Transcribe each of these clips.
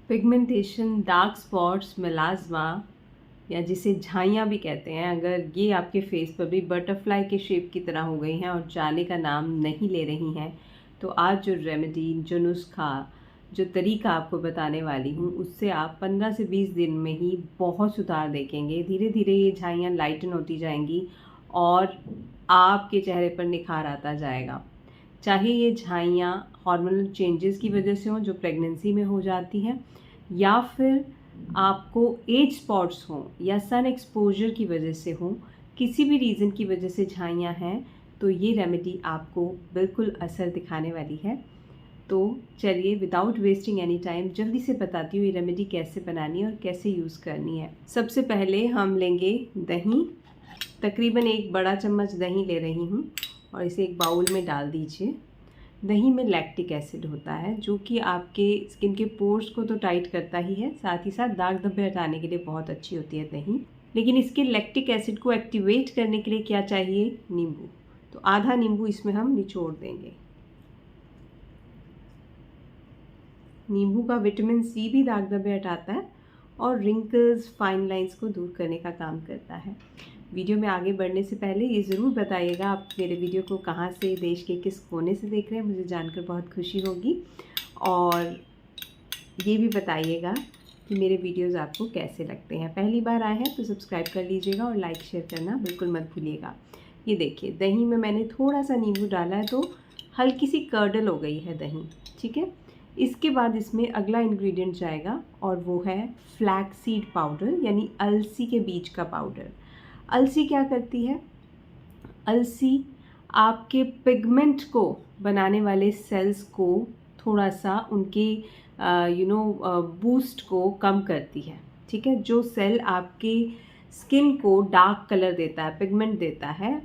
Pigmentation, dark spots, melasma या जिसे झाइयाँ भी कहते हैं, अगर ये आपके फेस पर भी बटरफ्लाई के शेप की तरह हो गई हैं और जाने का नाम नहीं ले रही हैं, तो आज जो रेमेडी, जो नुस्खा, जो तरीका आपको बताने वाली हूँ, उससे आप 15 से 20 दिन में ही बहुत सुधार देखेंगे। धीरे धीरे ये झाइयाँ लाइटन होती जाएंगी और आपके चेहरे पर निखार आता जाएगा। चाहे ये झाइयाँ हार्मोनल चेंजेस की वजह से हों जो प्रेगनेंसी में हो जाती हैं, या फिर आपको एज स्पॉट्स हों या सन एक्सपोजर की वजह से हों, किसी भी रीज़न की वजह से झाइयाँ हैं, तो ये रेमेडी आपको बिल्कुल असर दिखाने वाली है। तो चलिए विदाउट वेस्टिंग एनी टाइम जल्दी से बताती हूँ ये रेमेडी कैसे बनानी है और कैसे यूज़ करनी है। सबसे पहले हम लेंगे दही। तकरीबन 1 बड़ा चम्मच दही ले रही हूँ और इसे एक बाउल में डाल दीजिए। दही में लैक्टिक एसिड होता है जो कि आपके स्किन के पोर्स को तो टाइट करता ही है, साथ ही साथ दाग धब्बे हटाने के लिए बहुत अच्छी होती है दही। लेकिन इसके लैक्टिक एसिड को एक्टिवेट करने के लिए क्या चाहिए? नींबू। तो आधा नींबू इसमें हम निचोड़ देंगे। नींबू का विटामिन सी भी दाग धब्बे हटाता है और रिंकल्स, फाइन लाइंस को दूर करने का काम करता है। वीडियो में आगे बढ़ने से पहले ये ज़रूर बताइएगा आप मेरे वीडियो को कहाँ से, देश के किस कोने से देख रहे हैं, मुझे जानकर बहुत खुशी होगी। और ये भी बताइएगा कि मेरे वीडियोस आपको कैसे लगते हैं। पहली बार आए हैं तो सब्सक्राइब कर लीजिएगा और लाइक शेयर करना बिल्कुल मत भूलिएगा। ये देखिए, दही में मैंने थोड़ा सा नींबू डाला है तो हल्की सी कर्डल हो गई है दही, ठीक है। इसके बाद इसमें अगला इंग्रेडिएंट जाएगा और वो है फ्लैक्स सीड पाउडर, यानी अलसी के बीज का पाउडर। अलसी क्या करती है? अलसी आपके पिगमेंट को बनाने वाले सेल्स को थोड़ा सा उनके बूस्ट को कम करती है, ठीक है। जो सेल आपके स्किन को डार्क कलर देता है, पिगमेंट देता है,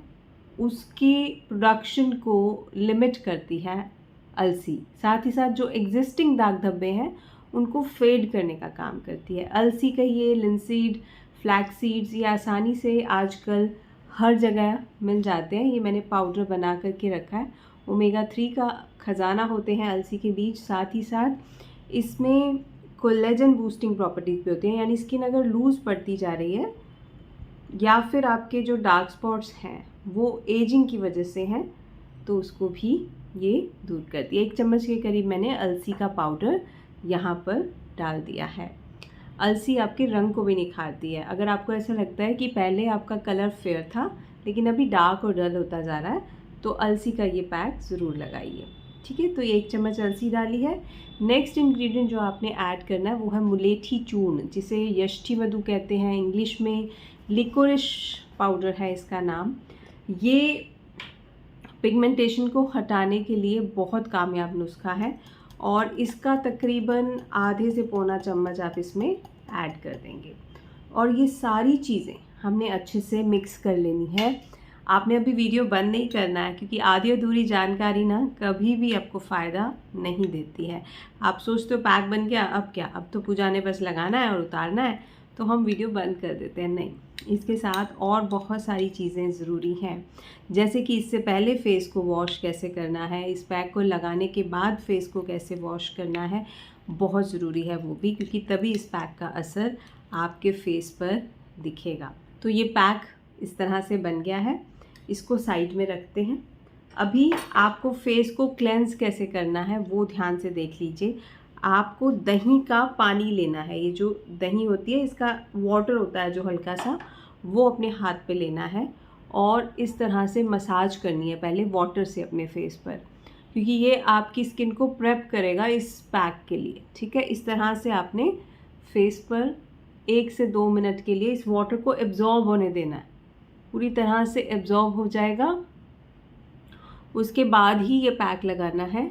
उसकी प्रोडक्शन को लिमिट करती है अलसी। साथ ही साथ जो एग्जिस्टिंग दाग धब्बे हैं उनको फेड करने का काम करती है। अलसी कहिए, लिनसीड, फ्लैक्स सीड्स, ये आसानी से आजकल हर जगह मिल जाते हैं। ये मैंने पाउडर बना करके रखा है। ओमेगा 3 का ख़जाना होते हैं अलसी के बीज। साथ ही साथ इसमें कोलेजन बूस्टिंग प्रॉपर्टीज़ भी होती हैं, यानी स्किन अगर लूज़ पड़ती जा रही है या फिर आपके जो डार्क स्पॉट्स हैं वो एजिंग की वजह से हैं, तो उसको भी ये दूर करती है। 1 चम्मच के करीब मैंने अलसी का पाउडर यहाँ पर डाल दिया है। अलसी आपके रंग को भी निखारती है। अगर आपको ऐसा लगता है कि पहले आपका कलर फेयर था लेकिन अभी डार्क और डल होता जा रहा है, तो अलसी का ये पैक ज़रूर लगाइए, ठीक है। तो ये 1 चम्मच अलसी डाली है। नेक्स्ट इंग्रेडिएंट जो आपने ऐड करना है वो है मुलेठी चूर्ण, जिसे यष्टि मधु कहते हैं, इंग्लिश में लिकोरिश पाउडर है इसका नाम। ये पिगमेंटेशन को हटाने के लिए बहुत कामयाब नुस्खा है और इसका तकरीबन आधे से पौना चम्मच आप इसमें ऐड कर देंगे। और ये सारी चीज़ें हमने अच्छे से मिक्स कर लेनी है। आपने अभी वीडियो बंद नहीं करना है, क्योंकि आधी अधूरी जानकारी ना कभी भी आपको फ़ायदा नहीं देती है। आप सोचते हो पैक बन गया, अब क्या, अब तो पूजा ने बस लगाना है और उतारना है, तो हम वीडियो बंद कर देते हैं। नहीं, इसके साथ और बहुत सारी चीज़ें ज़रूरी हैं, जैसे कि इससे पहले फेस को वॉश कैसे करना है, इस पैक को लगाने के बाद फेस को कैसे वॉश करना है, बहुत ज़रूरी है वो भी, क्योंकि तभी इस पैक का असर आपके फेस पर दिखेगा। तो ये पैक इस तरह से बन गया है, इसको साइड में रखते हैं। अभी आपको फेस को क्लेंस कैसे करना है वो ध्यान से देख लीजिए। आपको दही का पानी लेना है। ये जो दही होती है इसका वाटर होता है जो हल्का सा, वो अपने हाथ पे लेना है और इस तरह से मसाज करनी है पहले वाटर से अपने फेस पर, क्योंकि ये आपकी स्किन को प्रेप करेगा इस पैक के लिए, ठीक है। इस तरह से आपने फेस पर 1 से 2 मिनट के लिए इस वाटर को एब्जॉर्ब होने देना है। पूरी तरह से एब्जॉर्ब हो जाएगा, उसके बाद ही ये पैक लगाना है,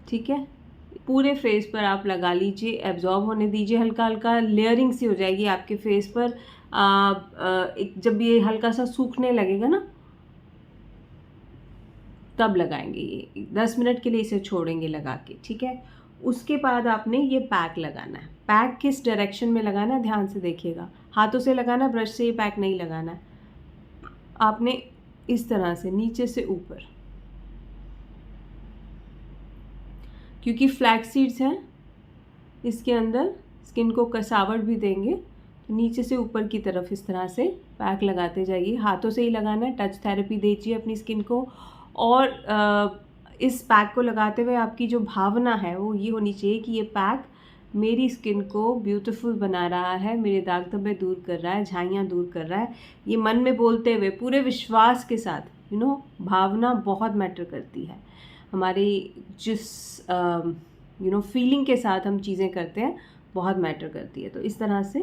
ठीक है। पूरे फेस पर आप लगा लीजिए, एब्जॉर्ब होने दीजिए, हल्का हल्का लेयरिंग सी हो जाएगी आपके फेस पर। जब ये हल्का सा सूखने लगेगा ना, तब लगाएंगे। ये 10 मिनट के लिए इसे छोड़ेंगे लगा के, ठीक है। उसके बाद आपने ये पैक लगाना है। पैक किस डायरेक्शन में लगाना है ध्यान से देखिएगा। हाथों से लगाना, ब्रश से ये पैक नहीं लगाना है। आपने इस तरह से नीचे से ऊपर, क्योंकि फ्लैक्स सीड्स हैं इसके अंदर स्किन को कसावट भी देंगे। तो नीचे से ऊपर की तरफ इस तरह से पैक लगाते जाइए, हाथों से ही लगाना है, टच थेरेपी दीजिए अपनी स्किन को। और इस पैक को लगाते हुए आपकी जो भावना है वो ये होनी चाहिए कि ये पैक मेरी स्किन को ब्यूटीफुल बना रहा है, मेरे दाग धब्बे दूर कर रहा है, झाइयाँ दूर कर रहा है। ये मन में बोलते हुए पूरे विश्वास के साथ, भावना बहुत मैटर करती है। हमारी जिस फीलिंग के साथ हम चीज़ें करते हैं बहुत मैटर करती है। तो इस तरह से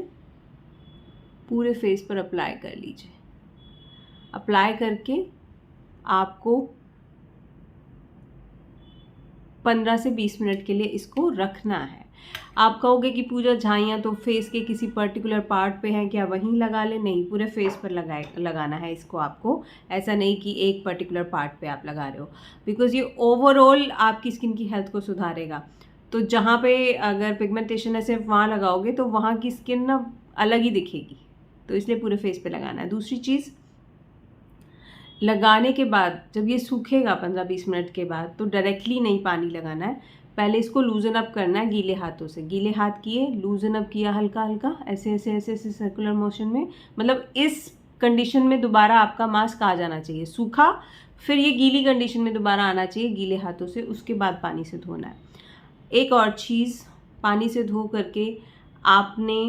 पूरे फेस पर अप्लाई कर लीजिए। अप्लाई करके आपको 15 से 20 मिनट के लिए इसको रखना है। आप कहोगे कि पूजा झाइयाँ तो फेस के किसी पर्टिकुलर पार्ट पे हैं, क्या वहीं लगा ले? नहीं, पूरे फेस पर लगाना है इसको आपको। ऐसा नहीं कि एक पर्टिकुलर पार्ट पे आप लगा रहे हो, बिकॉज ये ओवरऑल आपकी स्किन की हेल्थ को सुधारेगा। तो जहाँ पे अगर पिगमेंटेशन है सिर्फ वहाँ लगाओगे तो वहाँ की स्किन ना अलग ही दिखेगी, तो इसलिए पूरे फेस पे लगाना है। दूसरी चीज़, लगाने के बाद जब ये सूखेगा 15-20 मिनट के बाद, तो डायरेक्टली नहीं पानी लगाना है, पहले इसको लूजन अप करना है गीले हाथों से। गीले हाथ किए, लूजन अप किया हल्का हल्का, ऐसे ऐसे ऐसे ऐसे सर्कुलर मोशन में। मतलब इस कंडीशन में दोबारा आपका मास्क आ जाना चाहिए सूखा, फिर ये गीली कंडीशन में दोबारा आना चाहिए गीले हाथों से, उसके बाद पानी से धोना है। एक और चीज़, पानी से धो करके आपने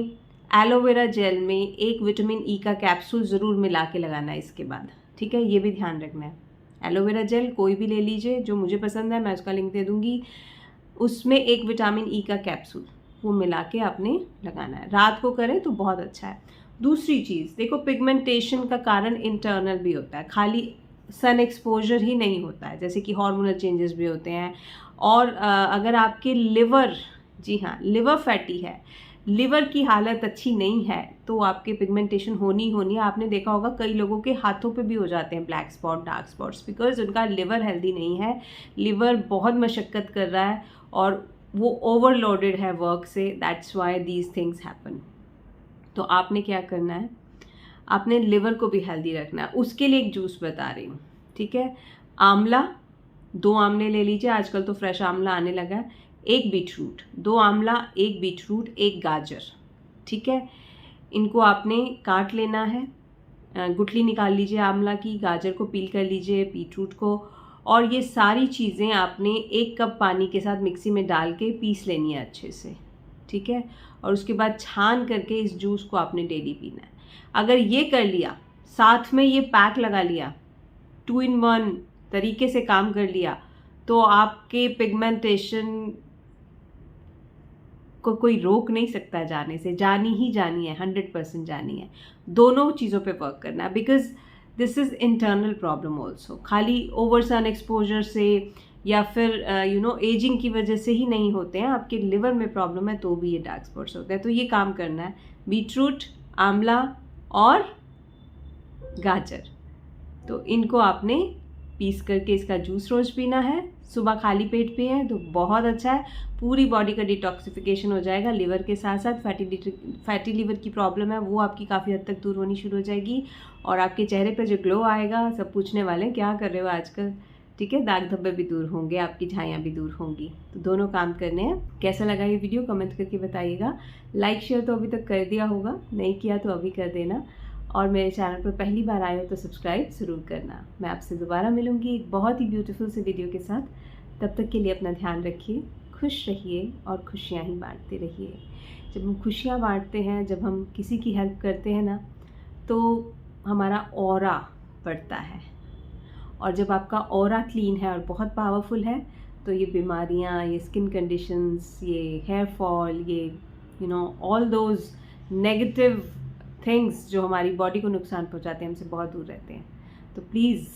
एलोवेरा जेल में एक विटामिन ई का कैप्सूल ज़रूर मिला के लगाना है इसके बाद, ठीक है? ये भी ध्यान रखना है। एलोवेरा जेल कोई भी ले लीजिए, जो मुझे पसंद है, मैं उसका लिंक दे दूँगी। उसमें एक विटामिन ई का कैप्सूल वो मिला के आपने लगाना है। रात को करें तो बहुत अच्छा है। दूसरी चीज़ देखो, पिगमेंटेशन का कारण इंटरनल भी होता है, खाली सन एक्सपोजर ही नहीं होता है, जैसे कि हार्मोनल चेंजेस भी होते हैं। और अगर आपके लिवर, जी हाँ, लिवर फैटी है, लिवर की हालत अच्छी नहीं है, तो आपके पिगमेंटेशन होनी है। आपने देखा होगा कई लोगों के हाथों पे भी हो जाते हैं black spot, dark spots, because उनका लिवर हेल्दी नहीं है। लिवर बहुत मशक्क़त कर रहा है और वो ओवरलोडेड है वर्क से, that's why these things happen. तो आपने क्या करना है, आपने लिवर को भी हेल्दी रखना है। उसके लिए एक जूस बता रही हूँ, ठीक है? आंवला, 2 आंवले ले लीजिए, आजकल तो फ्रेश आंवला आने लगा है। 1 बीटरूट, 2 आंवला, 1 बीटरूट, 1 गाजर, ठीक है? इनको आपने काट लेना है, गुठली निकाल लीजिए आंवला की, गाजर को पील कर लीजिए, बीटरूट को, और ये सारी चीज़ें आपने 1 कप पानी के साथ मिक्सी में डाल के पीस लेनी है अच्छे से, ठीक है? और उसके बाद छान करके इस जूस को आपने डेली पीना है। अगर ये कर लिया, साथ में ये पैक लगा लिया, 2 in 1 तरीके से काम कर लिया, तो आपके पिगमेंटेशन को कोई रोक नहीं सकता जाने से। जानी ही जानी है, 100% जानी है। दोनों चीज़ों पे वर्क करना है, because this is internal problem also. खाली ओवर सन एक्सपोजर से या फिर एजिंग की वजह से ही नहीं होते हैं, आपके लिवर में प्रॉब्लम है तो भी ये डार्क स्पॉट्स होते हैं। तो ये काम करना है, बीटरूट, आंवला और गाजर, तो इनको आपने पीस करके इसका जूस रोज़ पीना है। सुबह खाली पेट पिएं तो बहुत अच्छा है, पूरी बॉडी का डिटॉक्सिफिकेशन हो जाएगा। लिवर के साथ साथ फैटी लिवर की प्रॉब्लम है वो आपकी काफ़ी हद तक दूर होनी शुरू हो जाएगी, और आपके चेहरे पर जो ग्लो आएगा, सब पूछने वाले क्या कर रहे हो आजकल, ठीक है? दाग धब्बे भी दूर होंगे, आपकी झाइयाँ भी दूर होंगी। तो दोनों काम करने हैं। कैसा लगा ये वीडियो कमेंट करके बताइएगा। लाइक शेयर तो अभी तक कर दिया होगा, नहीं किया तो अभी कर देना, और मेरे चैनल पर पहली बार आए हो तो सब्सक्राइब ज़रूर करना। मैं आपसे दोबारा मिलूँगी एक बहुत ही ब्यूटीफुल से वीडियो के साथ। तब तक के लिए अपना ध्यान रखिए, खुश रहिए और खुशियाँ ही बांटते रहिए। जब हम खुशियाँ बांटते हैं, जब हम किसी की हेल्प करते हैं ना, तो हमारा ऑरा बढ़ता है, और जब आपका ऑरा क्लीन है और बहुत पावरफुल है, तो ये बीमारियाँ, ये स्किन कंडीशंस, ये हेयर फॉल, ये ऑल दोज नेगेटिव थिंग्स जो हमारी बॉडी को नुकसान पहुंचाते हैं, हमसे बहुत दूर रहते हैं। तो प्लीज़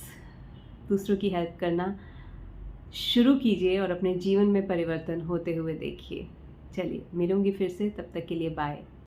दूसरों की हेल्प करना शुरू कीजिए और अपने जीवन में परिवर्तन होते हुए देखिए। चलिए मिलूंगी फिर से, तब तक के लिए बाय।